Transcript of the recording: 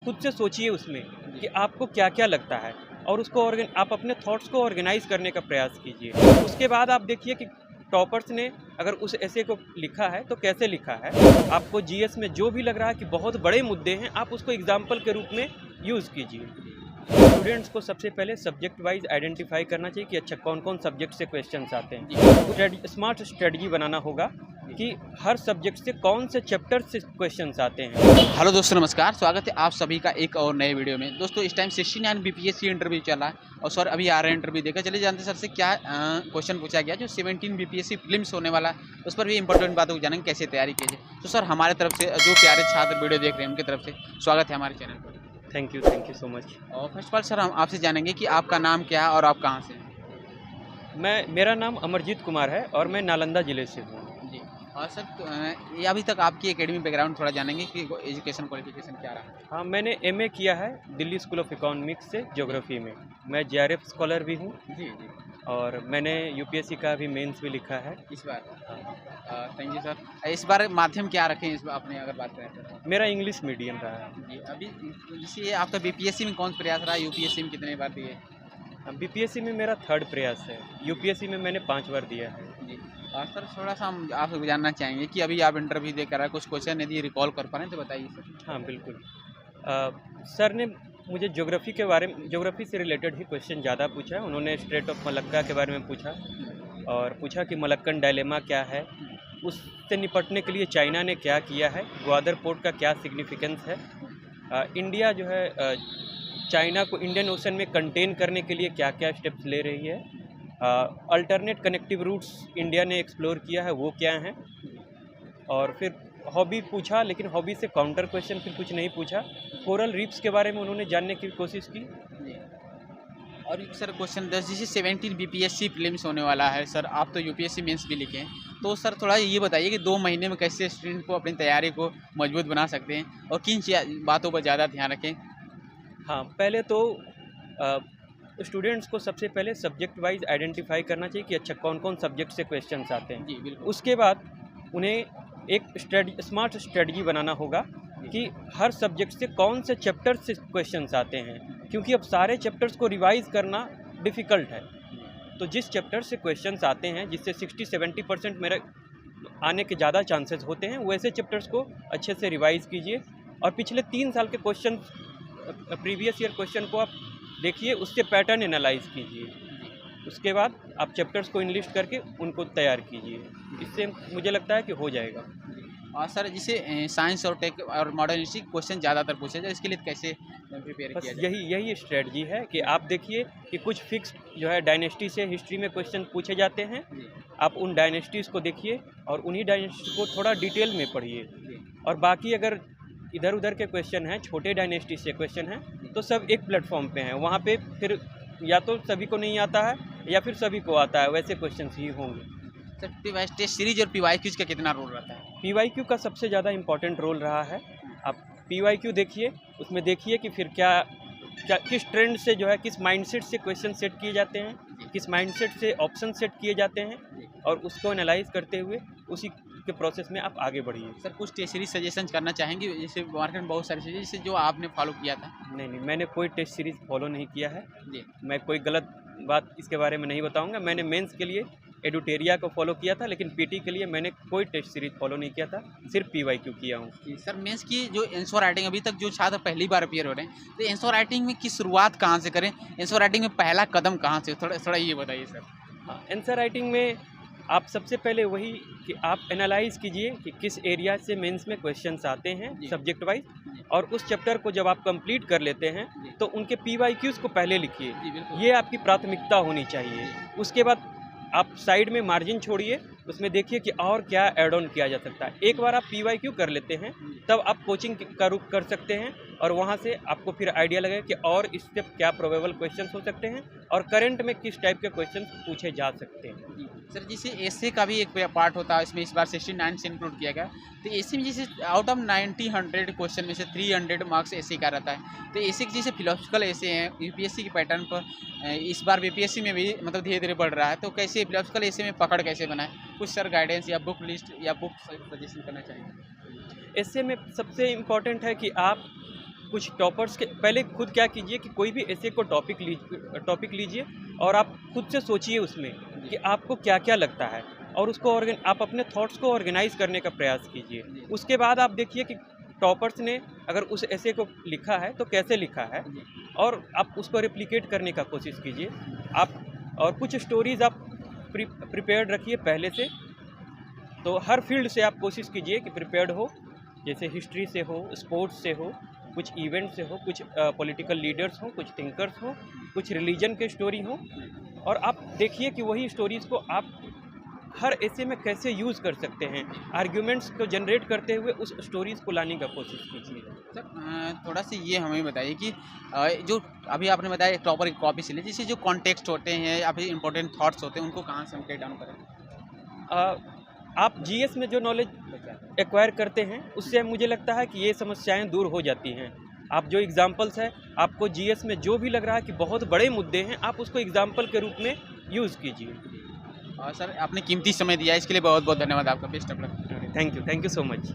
खुद से सोचिए उसमें कि आपको क्या क्या लगता है और उसको आप अपने थॉट्स को ऑर्गेनाइज करने का प्रयास कीजिए। उसके बाद आप देखिए कि टॉपर्स ने अगर उस ऐसे को लिखा है तो कैसे लिखा है। आपको जीएस में जो भी लग रहा है कि बहुत बड़े मुद्दे हैं, आप उसको एग्जाम्पल के रूप में यूज़ कीजिए। स्टूडेंट्स को सबसे पहले सब्जेक्ट वाइज आइडेंटिफाई करना चाहिए कि अच्छा कौन कौन सब्जेक्ट से क्वेश्चंस आते हैं। स्मार्ट स्ट्रेटजी बनाना होगा कि हर सब्जेक्ट से कौन से चैप्टर से क्वेश्चंस आते हैं। हेलो दोस्तों, नमस्कार। स्वागत है आप सभी का एक और नए वीडियो में। दोस्तों इस टाइम 69 बीपीएससी इंटरव्यू चल रहा है और सर अभी आ रहा है इंटरव्यू देखा। चलिए जानते सर से क्या क्वेश्चन पूछा गया जो 17 बीपीएससी फिल्म्स होने वाला है, उस पर भी इंपॉर्टेंट बातों को जानेंगे कैसे तैयारी कीजिए। तो सर हमारे तरफ से जो प्यारे छात्र वीडियो देख रहे हैं उनकी तरफ से स्वागत है हमारे चैनल पर। Thank you so much. और फर्स्ट ऑफ ऑल सर हम आपसे जानेंगे कि आपका नाम क्या है और आप कहाँ से हैं। मेरा नाम अमरजीत कुमार है और मैं नालंदा ज़िले से हूँ। जी। और सर ये अभी तक आपकी एकेडमी बैकग्राउंड थोड़ा जानेंगे कि एजुकेशन क्वालिफिकेशन क्या रहा है। हाँ, मैंने एमए किया है दिल्ली स्कूल ऑफ इकोनॉमिक्स से ज्योग्राफी में। मैं जेआरएफ स्कॉलर भी हूँ जी जी। और मैंने यूपीएससी का भी मेंस भी लिखा है इस बार थैंक यू सर। इस बार माध्यम क्या रखें इस बार आपने अगर बात करें तो। मेरा इंग्लिश मीडियम रहा है। जी अभी जैसे ये आपका बीपीएससी में कौन सा प्रयास रहा, यूपीएससी में कितने बार दिए। बीपीएससी में मेरा 3rd प्रयास है, यूपीएससी में मैंने 5 बार दिया है। जी। और सर थोड़ा सा हम आपसे जानना चाहेंगे कि अभी आप इंटरव्यू दे कर कुछ क्वेश्चन यदि रिकॉल कर पा रहे हैं तो बताइए सर। हाँ बिल्कुल। सर ने मुझे ज्योग्राफी से रिलेटेड ही क्वेश्चन ज़्यादा पूछा है। उन्होंने स्ट्रेट ऑफ मलक्का के बारे में पूछा और पूछा कि मलक्कन डायलेमा क्या है, उससे निपटने के लिए चाइना ने क्या किया है, ग्वादर पोर्ट का क्या सिग्निफिकेंस है, इंडिया जो है चाइना को इंडियन ओशन में कंटेन करने के लिए क्या क्या स्टेप्स ले रही है, अल्टरनेट कनेक्टिव रूट्स इंडिया ने एक्सप्लोर किया है वो क्या हैं। और फिर हॉबी पूछा, लेकिन हॉबी से काउंटर क्वेश्चन फिर कुछ नहीं पूछा। कोरल रीफ्स के बारे में उन्होंने जानने की कोशिश की। और सर क्वेश्चन 10 जैसे 17 बीपीएससी फिल्म्स होने वाला है सर, आप तो यूपीएससी मेंस भी लिखे हैं, तो सर थोड़ा ये बताइए कि 2 महीने में कैसे स्टूडेंट को अपनी तैयारी को मजबूत बना सकते हैं और किन बातों पर ज़्यादा ध्यान रखें। हाँ, पहले तो स्टूडेंट्स को सबसे पहले सब्जेक्ट वाइज आइडेंटिफाई करना चाहिए कि अच्छा कौन कौन सब्जेक्ट से क्वेश्चंस आते हैं। जी बिल्कुल। उसके बाद उन्हें एक स्मार्ट स्ट्रेटजी बनाना होगा कि हर सब्जेक्ट से कौन से चैप्टर से क्वेश्चंस आते हैं, क्योंकि अब सारे चैप्टर्स को रिवाइज करना डिफ़िकल्ट है। तो जिस चैप्टर से क्वेश्चंस आते हैं जिससे 60-70% मेरे आने के ज़्यादा चांसेस होते हैं, वैसे चैप्टर्स को अच्छे से रिवाइज कीजिए और पिछले 3 साल के क्वेश्चन, प्रीवियस ईयर क्वेश्चन को आप देखिए, उससे पैटर्न एनालाइज कीजिए। उसके बाद आप चैप्टर्स को इनलिस्ट करके उनको तैयार कीजिए। इससे मुझे लगता है कि हो जाएगा। और सर जिसे साइंस और टेक और मॉडर्न हिस्ट्री क्वेश्चन ज़्यादातर पूछे जाए, इसके लिए कैसे प्रिपेयर बस किया जाए। यही स्ट्रेटजी है कि आप देखिए कि कुछ फिक्स जो है डायनेस्टी से हिस्ट्री में क्वेश्चन पूछे जाते हैं। आप उन डायनेस्टीज़ को देखिए और उन्हीं डायनेस्टी को थोड़ा डिटेल में पढ़िए। और बाकी अगर इधर उधर के क्वेश्चन हैं, छोटे डायनेस्टी से क्वेश्चन हैं, तो सब एक प्लेटफॉर्म पे हैं। वहाँ पे फिर या तो सभी को नहीं आता है या फिर सभी को आता है, वैसे क्वेश्चन ही होंगे। सर पीवाई टेस्ट सीरीज और पीवाई क्यूज का कितना रोल रहता है। पीवाईक्यू का सबसे ज़्यादा इम्पोर्टेंट रोल रहा है। आप पीवाईक्यू देखिए, उसमें देखिए कि फिर क्या किस ट्रेंड से जो है, किस माइंडसेट से क्वेश्चन सेट किए जाते हैं, किस माइंडसेट से ऑप्शन सेट किए जाते हैं, और उसको एनालाइज करते हुए उसी के प्रोसेस में आप आगे बढ़िए। सर कुछ टेस्ट सीरीज सजेशन करना चाहेंगे, जैसे मार्केट में बहुत सारी चीज़ें जैसे जो आपने फॉलो किया था। नहीं, मैंने कोई टेस्ट सीरीज़ फॉलो नहीं किया है। जी। मैं कोई गलत बात इसके बारे में नहीं बताऊंगा। मैंने मेंस के लिए एडुटेरिया को फॉलो किया था, लेकिन पीटी के लिए मैंने कोई टेस्ट सीरीज फॉलो नहीं किया था, सिर्फ पीवाईक्यू किया हूँ। जी सर, मेंस की जो आंसर राइटिंग अभी तक जो छात्र पहली बार अपियर हो रहे हैं, तो आंसर राइटिंग में की शुरुआत कहाँ से करें, आंसर राइटिंग में पहला कदम कहाँ से, थोड़ा ये बताइए सर। हाँ, आंसर राइटिंग में आप सबसे पहले वही कि आप एनालाइज कीजिए कि किस एरिया से मेंस में क्वेश्चंस आते हैं सब्जेक्ट वाइज, और उस चैप्टर को जब आप कंप्लीट कर लेते हैं तो उनके पीवाईक्यूज़ को पहले लिखिए। ये आपकी प्राथमिकता होनी चाहिए। उसके बाद आप साइड में मार्जिन छोड़िए, उसमें देखिए कि और क्या ऐड ऑन किया जा सकता है। एक बार आप पीवाईक्यू कर लेते हैं तब आप कोचिंग का रुख कर सकते हैं और वहाँ से आपको फिर आइडिया लगेगा कि और इससे क्या प्रोबेबल क्वेश्चंस हो सकते हैं और करंट में किस टाइप के क्वेश्चंस पूछे जा सकते हैं। सर जैसे एसे का भी एक पार्ट होता है, इसमें इस बार 69 से इंक्लूड किया गया। तो एसे में जैसे आउट ऑफ 90-100 क्वेश्चन में से 300 मार्क्स एसे का रहता है। तो एसे जैसे फिलोसफिकल एसे हैं यूपीएससी के पैटर्न पर इस बार बीपीएससी में भी मतलब धीरे धीरे बढ़ रहा है, तो कैसे फिलोसफिकल एसे में पकड़ कैसे बनाए, कुछ सर गाइडेंस या बुक लिस्ट या बुक सजेशन करना चाहिए। ऐसे में सबसे इम्पॉर्टेंट है कि आप कुछ टॉपर्स के पहले खुद क्या कीजिए कि कोई भी ऐसे को टॉपिक लीजिए और आप खुद से सोचिए उसमें कि आपको क्या क्या लगता है, और उसको आप अपने थॉट्स को ऑर्गेनाइज करने का प्रयास कीजिए। उसके बाद आप देखिए कि टॉपर्स ने अगर उस ऐसे को लिखा है तो कैसे लिखा है, और आप उसको रिप्लिकेट करने का कोशिश कीजिए। आप और कुछ स्टोरीज आप प्रिपेयर्ड रखिए पहले से। तो हर फील्ड से आप कोशिश कीजिए कि प्रिपेयर्ड हो, जैसे हिस्ट्री से हो, स्पोर्ट्स से हो, कुछ इवेंट से हो, कुछ पॉलिटिकल लीडर्स हो, कुछ थिंकर्स हो, कुछ रिलीजन के स्टोरी हो, और आप देखिए कि वही स्टोरीज़ को आप हर ऐसे में कैसे यूज़ कर सकते हैं। आर्ग्यूमेंट्स को जनरेट करते हुए उस स्टोरीज़ को लाने का कोशिश कीजिए। सर थोड़ा सा ये हमें बताइए कि जो अभी आपने बताया एक प्रॉपर कॉपी से ले, जैसे जो कॉन्टेक्स्ट होते हैं या फिर इंपॉर्टेंट थॉट्स होते हैं उनको कहाँ से हम टेक डाउन करें? आप जीएस में जो नॉलेज एक्वायर करते हैं उससे मुझे लगता है कि ये समस्याएं दूर हो जाती हैं। आप जो एग्जांपल्स है, आपको जीएस में जो भी लग रहा है कि बहुत बड़े मुद्दे हैं, आप उसको एग्जांपल के रूप में यूज़ कीजिए। और सर आपने कीमती समय दिया, इसके लिए बहुत बहुत धन्यवाद आपका। Best of luck. Thank you so much.